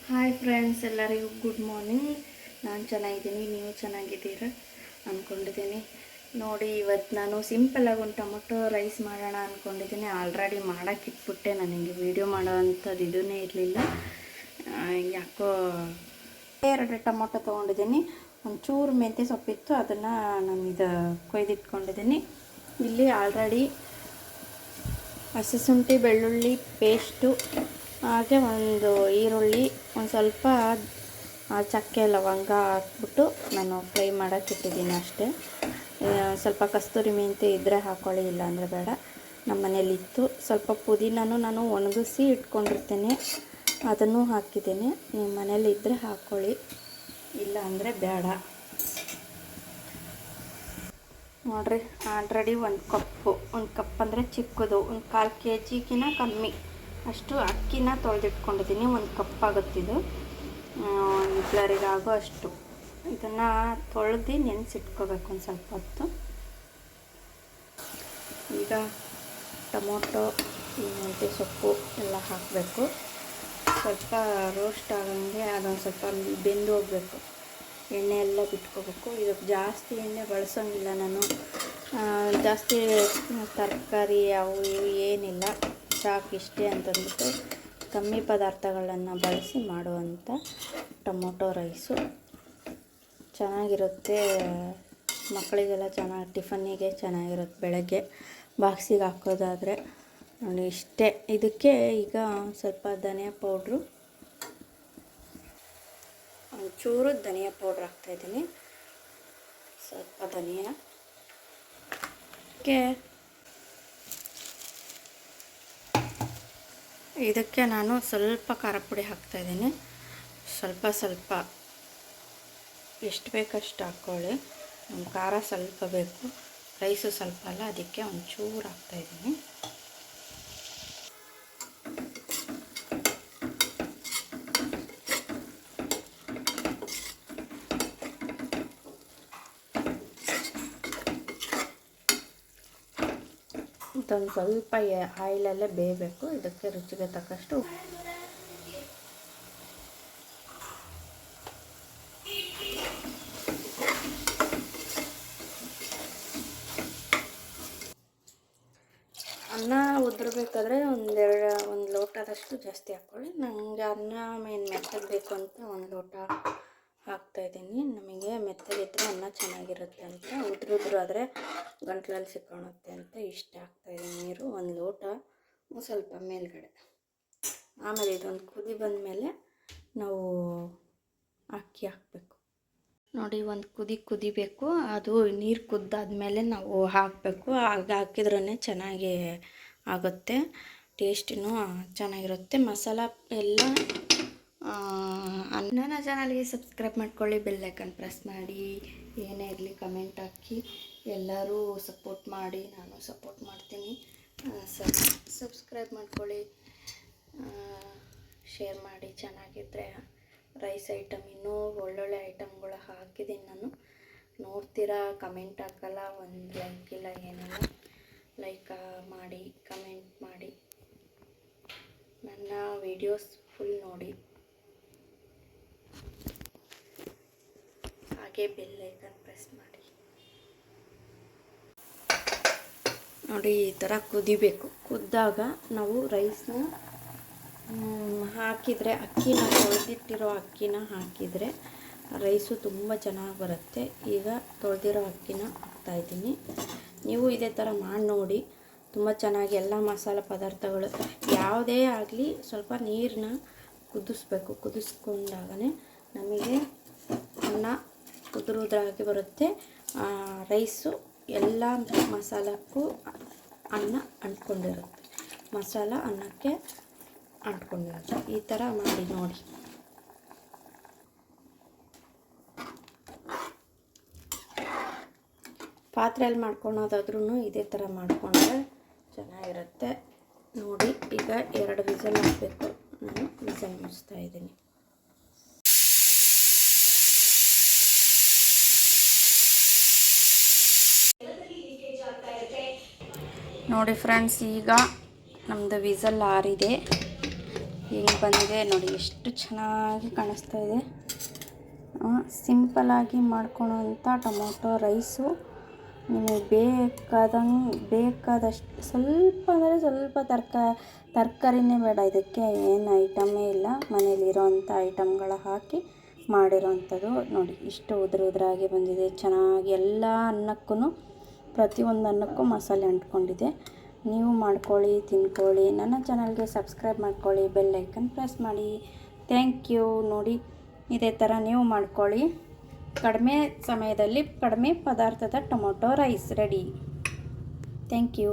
Hi friends, ಎಲ್ಲರಿಗೂ good morning. ನಾನು ಚೆನ್ನಾಗಿದ್ದೀನಿ, ನೀವು ಚೆನ್ನಾಗಿದ್ದೀರಾ ಅಂದ್ಕೊಂಡಿದ್ದೀನಿ. ನೋಡಿ, ಇವತ್ತು ನಾನು ಸಿಂಪಲ್ಲಾಗಿ ಒಂದು ಟೊಮೊಟೊ ರೈಸ್ ಮಾಡೋಣ ಅಂದ್ಕೊಂಡಿದ್ದೀನಿ. ಆಲ್ರೆಡಿ ಮಾಡೋಕ್ಕಿಟ್ಬಿಟ್ಟೆ, ನನಗೆ ವೀಡಿಯೋ ಮಾಡೋ ಅಂಥದ್ದು ಇದನ್ನೇ ಇರಲಿಲ್ಲ. ಯಾಕೋ 2 ಟೊಮೊಟೊ ತೊಗೊಂಡಿದ್ದೀನಿ. ಒಂಚೂರು ಮೆಂತ್ಯ ಸೊಪ್ಪಿತ್ತು, ಅದನ್ನು ನಾನು ಕೊಯ್ದಿಟ್ಕೊಂಡಿದ್ದೀನಿ. ಇಲ್ಲಿ ಆಲ್ರೆಡಿ ಹಸಿಶುಂಠಿ ಬೆಳ್ಳುಳ್ಳಿ ಪೇಸ್ಟು, ಹಾಗೆ ಒಂದು ಈರುಳ್ಳಿ, ಒಂದು ಸ್ವಲ್ಪ ಚಕ್ಕೆ ಲವಂಗ ಹಾಕ್ಬಿಟ್ಟು ನಾನು ಫ್ರೈ ಮಾಡೋಕ್ಕೆ ಇಟ್ಟಿದ್ದೀನಿ ಅಷ್ಟೇ. ಸ್ವಲ್ಪ ಕಸ್ತೂರಿ ಮೆಂತ್ಯ ಇದ್ದರೆ ಹಾಕ್ಕೊಳ್ಳಿ, ಇಲ್ಲ ಅಂದರೆ ಬೇಡ. ನಮ್ಮ ಮನೇಲಿತ್ತು. ಸ್ವಲ್ಪ ಪುದೀನೂ ನಾನು ಒಣಗಿಸಿ ಇಟ್ಕೊಂಡಿರ್ತೇನೆ, ಅದನ್ನು ಹಾಕಿದ್ದೇನೆ. ನಿಮ್ಮ ಮನೇಲಿ ಇದ್ದರೆ ಹಾಕ್ಕೊಳ್ಳಿ, ಇಲ್ಲ ಅಂದರೆ ಬೇಡ. ನೋಡಿರಿ, ಆಲ್ರೆಡಿ ಒಂದು ಕಪ್ ಅಂದರೆ ಚಿಕ್ಕದು, ಒಂದು 1/4 kgಗಿನ ಕಮ್ಮಿ ಅಷ್ಟು ಅಕ್ಕಿನ ತೊಳೆದಿಟ್ಕೊಂಡಿದ್ದೀನಿ. 1 ಕಪ್ ಆಗುತ್ತಿದ್ದು, ಇಬ್ಬರಿಗಾಗೋ ಅಷ್ಟು. ಇದನ್ನು ತೊಳೆದು ನೆನೆಸಿಟ್ಕೋಬೇಕು ಒಂದು ಸ್ವಲ್ಪ ಹೊತ್ತು. ಈಗ ಟೊಮೊಟೊ, ಮೆಂತ್ಯ ಸೊಪ್ಪು ಎಲ್ಲ ಹಾಕಬೇಕು. ಸ್ವಲ್ಪ ರೋಸ್ಟ್ ಆಗಂಗೆ ಅದೊಂದು ಸ್ವಲ್ಪ ಬೆಂದು ಹೋಗಬೇಕು, ಎಣ್ಣೆ ಎಲ್ಲ ಬಿಟ್ಕೋಬೇಕು. ಇದಕ್ಕೆ ಜಾಸ್ತಿ ಎಣ್ಣೆ ಬಳಸೋಂಗಿಲ್ಲ ನಾನು. ಜಾಸ್ತಿ ತರಕಾರಿ ಅವು ಇವು ಏನಿಲ್ಲ, ಸಾಕಿಷ್ಟೇ ಅಂತಂದ್ಬಿಟ್ಟು ಕಮ್ಮಿ ಪದಾರ್ಥಗಳನ್ನು ಬಳಸಿ ಮಾಡುವಂಥ ಟೊಮೊಟೊ ರೈಸು ಚೆನ್ನಾಗಿರುತ್ತೆ. ಮಕ್ಕಳಿಗೆಲ್ಲ ಟಿಫನ್ನಿಗೆ ಚೆನ್ನಾಗಿರುತ್ತೆ. ಬೆಳಗ್ಗೆ ಬಾಕ್ಸಿಗೆ ಹಾಕೋದಾದರೆ ನೋಡಿ ಇಷ್ಟೇ. ಇದಕ್ಕೆ ಈಗ ಸ್ವಲ್ಪ ಧನಿಯಾ ಪೌಡ್ರು, ಒಂಚೂರು ಧನಿಯಾ ಪೌಡ್ರ್ ಹಾಕ್ತಾಯಿದ್ದೀನಿ. ಸ್ವಲ್ಪ ಇದಕ್ಕೆ ನಾನು ಸ್ವಲ್ಪ ಖಾರ ಪುಡಿ ಹಾಕ್ತಾಯಿದ್ದೀನಿ. ಸ್ವಲ್ಪ ಎಷ್ಟು ಬೇಕಷ್ಟು ಹಾಕ್ಕೊಳ್ಳಿ. ಖಾರ ಸ್ವಲ್ಪ ಬೇಕು, ರೈಸು ಸ್ವಲ್ಪ ಅಲ್ಲ, ಅದಕ್ಕೆ ಒಂಚೂರು ಹಾಕ್ತಾಯಿದ್ದೀನಿ. ಇದೊಂದು ಸ್ವಲ್ಪ ಆಯಿಲಲ್ಲೇ ಬೇಯಬೇಕು. ಇದಕ್ಕೆ ರುಚಿಗೆ ತಕ್ಕಷ್ಟು ಅನ್ನ ಉದ್ರಬೇಕಾದ್ರೆ ಒಂದು ಲೋಟದಷ್ಟು ಜಾಸ್ತಿ ಹಾಕ್ಕೊಳ್ಳಿ. ನನಗೆ ಅನ್ನ ಮೆತ್ತಗೆ ಬೇಕು ಅಂತ 1 ಲೋಟ ಹಾಕ್ತಾಯಿದ್ದೀನಿ. ನಮಗೆ ಮೆತ್ತಗಿದ್ರೆ ಅನ್ನ ಚೆನ್ನಾಗಿರುತ್ತೆ ಅಂತ, ಉದ್ರು ಆದರೆ ಗಂಟ್ಲಲ್ಲಿ ಸಿಕ್ಕೊಳುತ್ತೆ ಅಂತ ಇಷ್ಟ ಹಾಕ್ತಾಯಿದ್ದೀನಿ ನೀರು. 1 ಲೋಟ ಸ್ವಲ್ಪ ಮೇಲ್ಗಡೆ. ಆಮೇಲೆ ಇದೊಂದು ಕುದಿ ಬಂದಮೇಲೆ ನಾವು ಅಕ್ಕಿ ಹಾಕಬೇಕು. ನೋಡಿ, ಒಂದು ಕುದಿಬೇಕು. ಅದು ನೀರು ಕುದ್ದಾದ್ಮೇಲೆ ನಾವು ಹಾಕಬೇಕು. ಆಗ ಹಾಕಿದ್ರೇ ಚೆನ್ನಾಗಿ ಆಗುತ್ತೆ, ಟೇಸ್ಟಿನೂ ಚೆನ್ನಾಗಿರುತ್ತೆ. ಮಸಾಲ ಎಲ್ಲ ನನ್ನ ಚಾನಲ್ಗೆ ಸಬ್ಸ್ಕ್ರೈಬ್ ಮಾಡ್ಕೊಳ್ಳಿ, ಬೆಲ್ ಐಕನ್ ಪ್ರೆಸ್ ಮಾಡಿ, ಏನೇ ಇರಲಿ ಕಮೆಂಟ್ ಹಾಕಿ, ಎಲ್ಲರೂ ಸಪೋರ್ಟ್ ಮಾಡಿ. ನಾನು ಸಪೋರ್ಟ್ ಮಾಡ್ತೀನಿ. ಸಬ್ಸ್ಕ್ರೈಬ್ ಮಾಡ್ಕೊಳ್ಳಿ, ಶೇರ್ ಮಾಡಿ. ಚೆನ್ನಾಗಿದ್ದರೆ ರೈಸ್ ಐಟಮ್ ಇನ್ನೂ ಒಳ್ಳೊಳ್ಳೆ ಐಟಮ್ಗಳು ಹಾಕಿದ್ದೀನಿ ನಾನು. ನೋಡ್ತೀರಾ, ಕಮೆಂಟ್ ಹಾಕಲ್ಲ, ಒಂದು ಲೈಕ್ ಇಲ್ಲ, ಏನಿಲ್ಲ. ಲೈಕ್ ಮಾಡಿ, ಕಮೆಂಟ್ ಮಾಡಿ, ನನ್ನ ವಿಡಿಯೋಸ್ ಫುಲ್ ನೋಡಿ. ಹಾಗೆ ಬೆಲ್ ಐಕನ್ ಪ್ರೆಸ್ ಮಾಡಿ. ನೋಡಿ, ಈ ಥರ ಕುದಿಬೇಕು. ಕುದ್ದಾಗ ನಾವು ರೈಸ್ನ ಹಾಕಿದರೆ, ಅಕ್ಕಿನ ತೊಳೆದಿಟ್ಟಿರೋ ಅಕ್ಕಿನ ಹಾಕಿದರೆ ರೈಸು ತುಂಬ ಚೆನ್ನಾಗಿ ಬರುತ್ತೆ. ಈಗ ತೊಳೆದಿರೋ ಅಕ್ಕಿನ ಹಾಕ್ತಾಯಿದ್ದೀನಿ. ನೀವು ಇದೇ ಥರ ಮಾಡಿ ನೋಡಿ, ತುಂಬ ಚೆನ್ನಾಗಿ. ಎಲ್ಲ ಮಸಾಲೆ ಪದಾರ್ಥಗಳು ಯಾವುದೇ ಆಗಲಿ ಸ್ವಲ್ಪ ನೀರನ್ನ ಕುದಿಸ್ಬೇಕು. ಕುದಿಸ್ಕೊಂಡಾಗಲೇ ನಮಗೆ ಅನ್ನ ಉದುರಾಗಿ ಬರುತ್ತೆ. ರೈಸು ಎಲ್ಲ ಮಸಾಲಕ್ಕೂ ಅನ್ನ ಅಂಟ್ಕೊಂಡಿರುತ್ತೆ, ಮಸಾಲ ಅನ್ನಕ್ಕೆ ಅಂಟ್ಕೊಂಡಿರುತ್ತೆ. ಈ ಥರ ಮಾಡಿ ನೋಡಿ. ಪಾತ್ರೆಯಲ್ಲಿ ಮಾಡ್ಕೊಳೋದಾದ್ರೂ ಇದೇ ಥರ ಮಾಡಿಕೊಂಡ್ರೆ ಚೆನ್ನಾಗಿರುತ್ತೆ. ನೋಡಿ, ಈಗ 2 ವಿಸಲ್ ಹಾಕಬೇಕು. ನಾನು ವಿಸಲ್ ಮುಚ್ತಾ ಇದ್ದೀನಿ. ನೋಡಿ ಫ್ರೆಂಡ್ಸ್, ಈಗ ನಮ್ಮದು ವಿಸಲ್ ಆರಿದೆ. ಹಿಂಗೆ ಬಂದಿದೆ ನೋಡಿ, ಎಷ್ಟು ಚೆನ್ನಾಗಿ ಕಾಣಿಸ್ತಾ ಇದೆ. ಸಿಂಪಲಾಗಿ ಮಾಡ್ಕೊಳೋಂಥ ಟೊಮೊಟೊ ರೈಸು. ನಿಮಗೆ ಬೇಕಾದಷ್ಟು ಸ್ವಲ್ಪ ಅಂದರೆ ಸ್ವಲ್ಪ ತರಕಾರಿನೇ ಬೇಡ, ಇದಕ್ಕೆ ಏನು ಐಟಮೇ ಇಲ್ಲ, ಮನೇಲಿರೋವಂಥ ಐಟಮ್ಗಳ ಹಾಕಿ ಮಾಡಿರೋವಂಥದ್ದು. ನೋಡಿ ಇಷ್ಟು ಉದುರಾಗಿ ಬಂದಿದೆ, ಚೆನ್ನಾಗಿ ಎಲ್ಲ ಅನ್ನಕ್ಕೂ, ಪ್ರತಿಯೊಂದು ಅನ್ನಕ್ಕೂ ಮಸಾಲೆ ಅಂಟ್ಕೊಂಡಿದೆ. ನೀವು ಮಾಡ್ಕೊಳ್ಳಿ, ತಿನ್ಕೊಳ್ಳಿ. ನನ್ನ ಚಾನಲ್ಗೆ ಸಬ್ಸ್ಕ್ರೈಬ್ ಮಾಡ್ಕೊಳ್ಳಿ, ಬೆಲ್ ಐಕನ್ ಪ್ರೆಸ್ ಮಾಡಿ. Thank you. ನೋಡಿ ಇದೇ ಥರ ನೀವು ಮಾಡ್ಕೊಳ್ಳಿ. ಕಡಿಮೆ ಸಮಯದಲ್ಲಿ ಕಡಿಮೆ ಪದಾರ್ಥದ tomato rice ready. Thank you.